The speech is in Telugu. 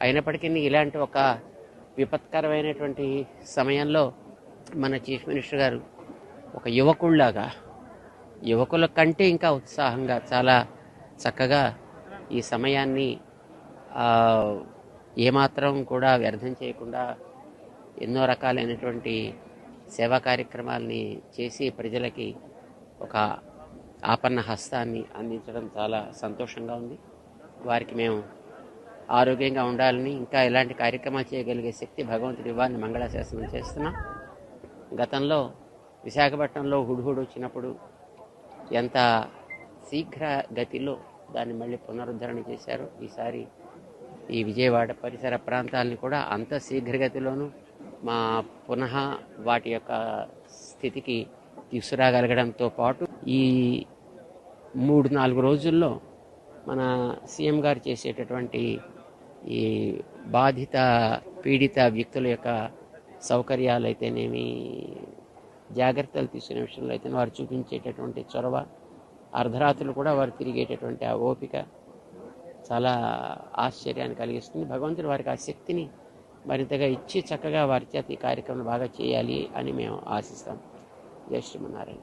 అయినప్పటికీ ఇలాంటి ఒక విపత్కరమైనటువంటి సమయంలో మన చీఫ్ మినిస్టర్ గారు ఒక యువకుల్లాగా, యువకుల కంటే ఇంకా ఉత్సాహంగా చాలా చక్కగా ఈ సమయాన్ని ఏమాత్రం కూడా వ్యర్థం చేయకుండా ఎన్నో రకాలైనటువంటి సేవా కార్యక్రమాలని చేసి ప్రజలకి ఒక ఆపన్న హస్తాన్ని అందించడం చాలా సంతోషంగా ఉంది. వారికి మేము ఆరోగ్యంగా ఉండాలని, ఇంకా ఇలాంటి కార్యక్రమాలు చేయగలిగే శక్తి భగవంతుడి ఇవ్వాలని మంగళాశాసనం చేస్తున్నాం. గతంలో విశాఖపట్నంలో హుడ్హుడ్ వచ్చినప్పుడు ఎంత శీఘ్ర గతిలో దాన్ని మళ్ళీ పునరుద్ధరణ చేశారు. ఈసారి ఈ విజయవాడ పరిసర ప్రాంతాలని కూడా అంత శీఘ్రగతిలోనూ పునః వాటి యొక్క స్థితికి తీసుకురాగలగడంతో పాటు ఈ 3-4 రోజుల్లో మన సీఎం గారు చేసేటటువంటి ఈ బాధిత పీడిత వ్యక్తుల యొక్క సౌకర్యాలు అయితేనేమి, జాగ్రత్తలు తీసుకునే విషయంలో అయితే వారు చూపించేటటువంటి చొరవ, అర్ధరాత్రులు కూడా వారు తిరిగేటటువంటి ఆ ఓపిక చాలా ఆశ్చర్యాన్ని కలిగిస్తుంది. భగవంతుడు వారికి ఆ శక్తిని మరింతగా ఇచ్చి చక్కగా వారి చేత ఈ కార్యక్రమం బాగా చేయాలి అని మేము ఆశిస్తాం. జై శ్రీమన్నారాయణ.